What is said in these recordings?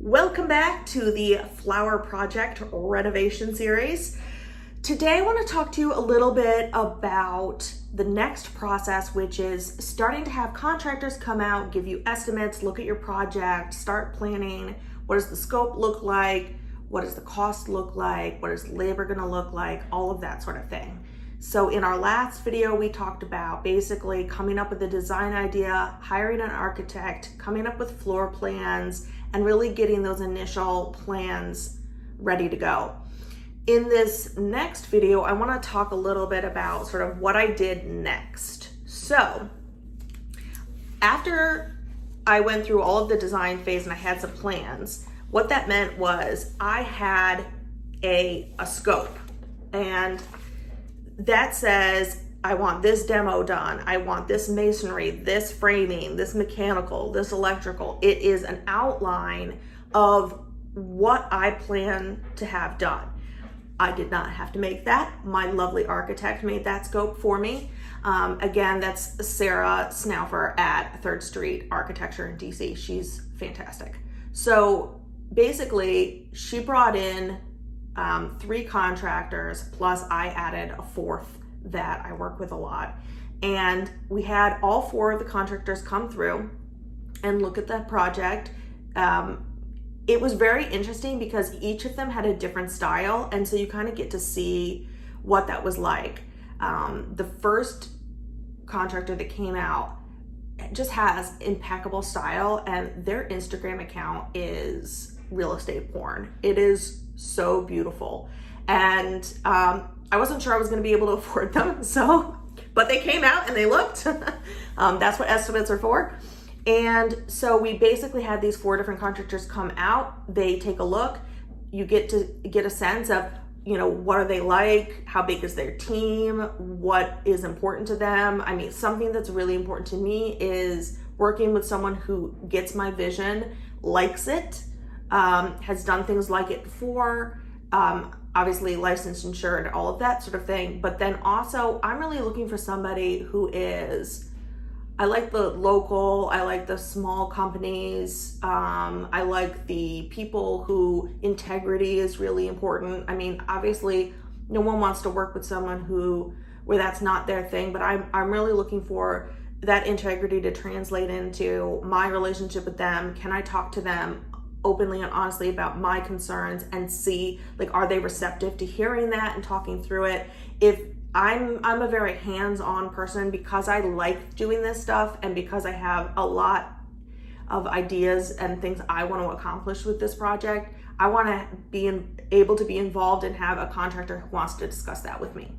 Welcome back to the Flower Project renovation series. Today I want to talk to you a little bit about the next process, which is starting to have contractors come out, give you estimates, look at your project, start planning. What does the scope look like? What does the cost look like? What is labor going to look like? All of that sort of thing. So in our last video, we talked about basically coming up with a design idea, hiring an architect, coming up with floor plans, and really getting those initial plans ready to go. In this next video, I want to talk a little bit about sort of what I did next. So after I went through all of the design phase and I had some plans, what that meant was I had a scope, and that says, I want this demo done. I want this masonry, this framing, this mechanical, this electrical. It is an outline of what I plan to have done. I did not have to make that. My lovely architect made that scope for me. Again, that's Sarah Snaufer at 3rd Street Architecture in DC. She's fantastic. So basically, she brought in 3 contractors, plus I added a 4th that I work with a lot. And we had all 4 of the contractors come through and look at the project. It was very interesting because each of them had a different style, and so you kind of get to see what that was like. The first contractor that came out just has impeccable style, and their Instagram account is real estate porn. It is so beautiful, and I wasn't sure I was going to be able to afford them, but they came out and they looked. That's what estimates are for. And so we basically had these 4 different contractors come out. They take a look. You get to get a sense of, what are they like? How big is their team? What is important to them? I mean, something that's really important to me is working with someone who gets my vision, likes it, has done things like it before, obviously licensed, insured, all of that sort of thing. But then also, I'm really looking for somebody who I like the local, I like the small companies, I like the people who integrity is really important. I mean, obviously, no one wants to work with someone where that's not their thing, but I'm really looking for that integrity to translate into my relationship with them. Can I talk to them openly and honestly about my concerns and see, are they receptive to hearing that and talking through it? If I'm a very hands-on person, because I like doing this stuff and because I have a lot of ideas and things I want to accomplish with this project, I want to be able to be involved and have a contractor who wants to discuss that with me.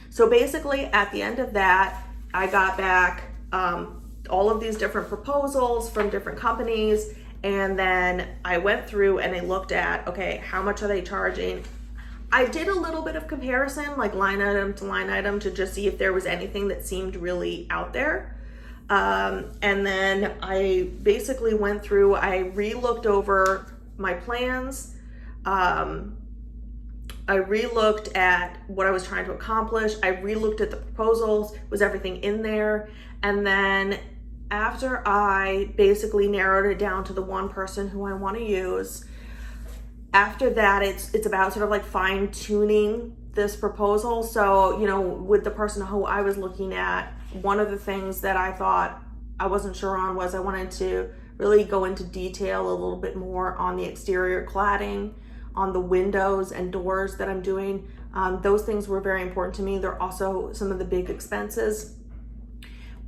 So basically, at the end of that, I got back all of these different proposals from different companies, and then I went through and I looked at, okay, how much are they charging? I did a little bit of comparison, like line item to line item, to just see if there was anything that seemed really out there. And then I basically went through, I re-looked over my plans. I re-looked at what I was trying to accomplish. I re-looked at the proposals, was everything in there? And then after I basically narrowed it down to the one person who I want to use, after that, it's about sort of like fine tuning this proposal. So, with the person who I was looking at, one of the things that I thought I wasn't sure on was I wanted to really go into detail a little bit more on the exterior cladding, on the windows and doors that I'm doing. Those things were very important to me. They're also some of the big expenses.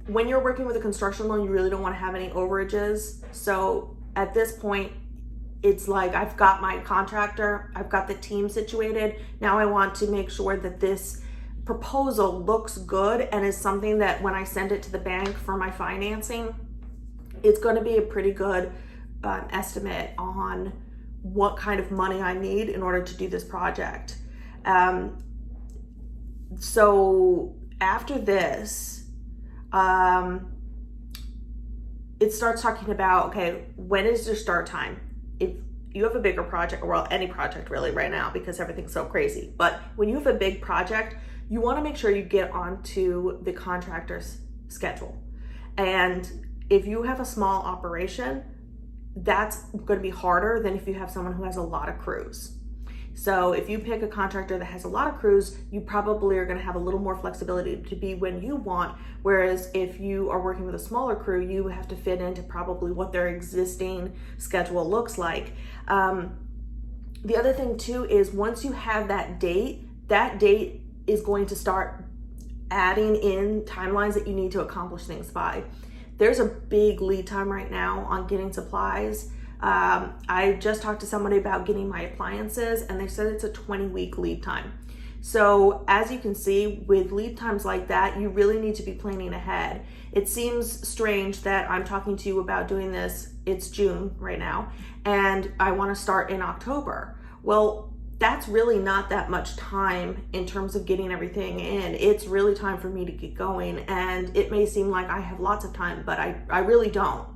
When you're working with a construction loan, you really don't want to have any overages. So at this point, it's like I've got my contractor, I've got the team situated. Now I want to make sure that this proposal looks good and is something that when I send it to the bank for my financing, it's going to be a pretty good estimate on what kind of money I need in order to do this project. So after this, it starts talking about, okay, when is your start time? If you have a bigger project, or any project really right now because everything's so crazy, but when you have a big project, you want to make sure you get onto the contractor's schedule. And if you have a small operation, that's going to be harder than if you have someone who has a lot of crews. So if you pick a contractor that has a lot of crews, you probably are going to have a little more flexibility to be when you want. Whereas if you are working with a smaller crew, you have to fit into probably what their existing schedule looks like. The other thing too is once you have that date is going to start adding in timelines that you need to accomplish things by. There's a big lead time right now on getting supplies. I just talked to somebody about getting my appliances and they said it's a 20-week lead time. So as you can see, with lead times like that, you really need to be planning ahead. It seems strange that I'm talking to you about doing this, it's June right now, and I want to start in October. Well, that's really not that much time in terms of getting everything in. It's really time for me to get going, and it may seem like I have lots of time, but I really don't.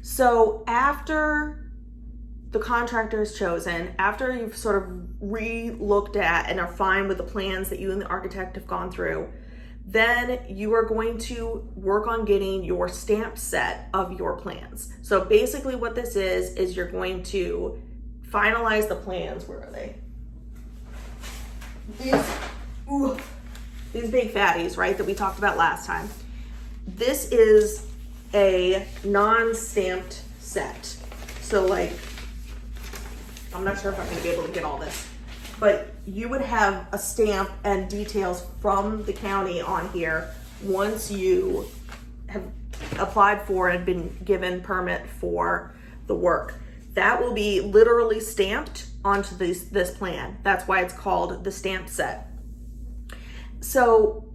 So after the contractor is chosen, after you've sort of re-looked at and are fine with the plans that you and the architect have gone through, then you are going to work on getting your stamp set of your plans. So basically what this is you're going to finalize the plans. Where are they? These big fatties, right, that we talked about last time. This is a non-stamped set. So like, I'm not sure if I'm gonna be able to get all this, but you would have a stamp and details from the county on here once you have applied for and been given permit for the work. That will be literally stamped onto this plan. That's why it's called the stamp set. So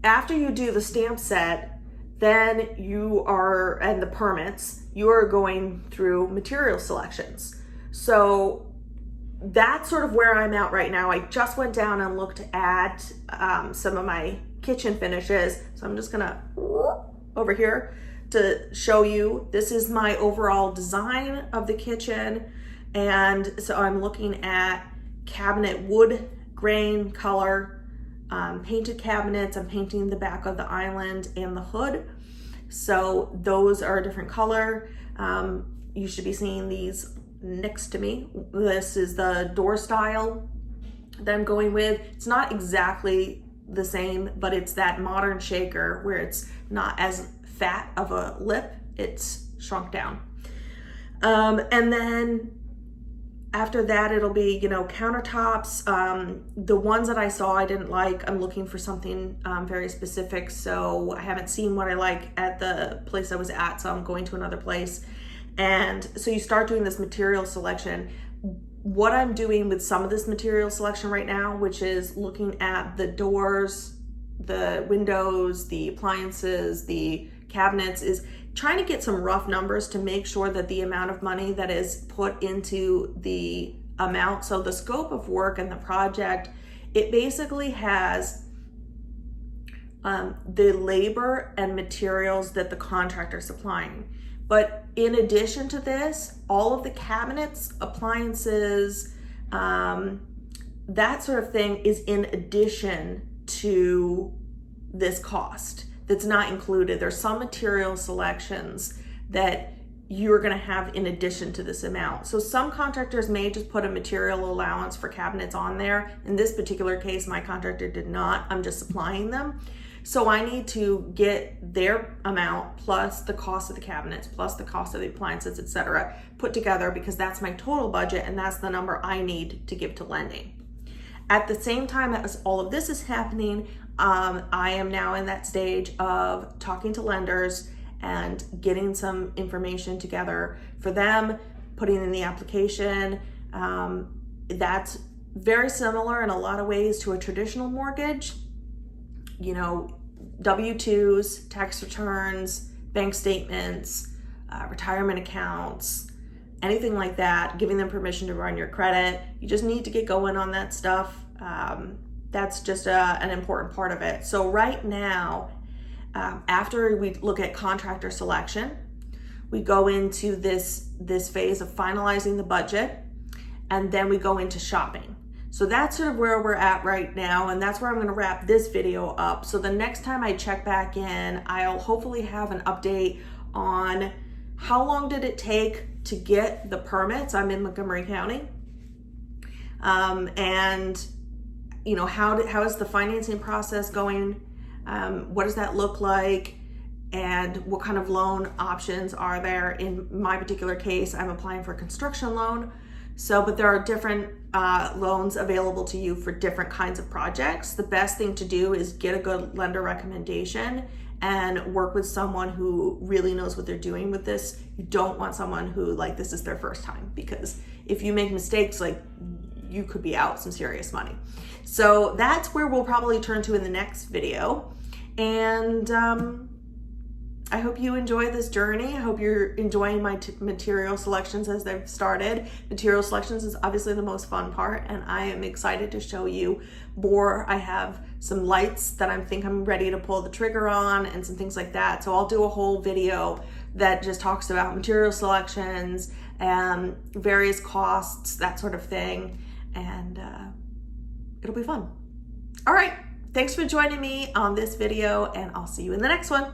after you do the stamp set, then and the permits, you are going through material selections. So that's sort of where I'm at right now. I just went down and looked at some of my kitchen finishes. So I'm just gonna over here to show you. This is my overall design of the kitchen. And so I'm looking at cabinet wood grain color, painted cabinets. I'm painting the back of the island and the hood. So those are a different color. You should be seeing these next to me. This is the door style that I'm going with. It's not exactly the same, but it's that modern shaker where it's not as fat of a lip, it's shrunk down. And then after that, it'll be, countertops. The ones that I saw I didn't like, I'm looking for something very specific. So I haven't seen what I like at the place I was at, so I'm going to another place. And so you start doing this material selection. What I'm doing with some of this material selection right now, which is looking at the doors, the windows, the appliances, the cabinets, is trying to get some rough numbers to make sure that the amount of money that is put into the amount, so the scope of work and the project, it basically has the labor and materials that the contractor is supplying. But in addition to this, all of the cabinets, appliances, that sort of thing is in addition to this cost. That's not included. There's some material selections that you're gonna have in addition to this amount. So some contractors may just put a material allowance for cabinets on there. In this particular case, my contractor did not. I'm just supplying them. So I need to get their amount plus the cost of the cabinets, plus the cost of the appliances, etc., put together, because that's my total budget and that's the number I need to give to lending. At the same time as all of this is happening, I am now in that stage of talking to lenders and getting some information together for them, putting in the application. That's very similar in a lot of ways to a traditional mortgage. W-2s, tax returns, bank statements, retirement accounts, anything like that, giving them permission to run your credit. You just need to get going on that stuff. That's just an important part of it. So right now, after we look at contractor selection, we go into this phase of finalizing the budget, and then we go into shopping. So that's sort of where we're at right now, and that's where I'm going to wrap this video up. So the next time I check back in, I'll hopefully have an update on how long did it take to get the permits? I'm in Montgomery County. And you know, how is the financing process going? What does that look like? And what kind of loan options are there? In my particular case, I'm applying for a construction loan. So, but there are different loans available to you for different kinds of projects. The best thing to do is get a good lender recommendation and work with someone who really knows what they're doing with this. You don't want someone who, like, this is their first time, because if you make mistakes, like, you could be out some serious money. So that's where we'll probably turn to in the next video. And I hope you enjoy this journey. I hope you're enjoying my material selections as they've started. Material selections is obviously the most fun part, and I am excited to show you more. I have some lights that I think I'm ready to pull the trigger on and some things like that. So I'll do a whole video that just talks about material selections and various costs, that sort of thing. And it'll be fun. All right, thanks for joining me on this video, and I'll see you in the next one.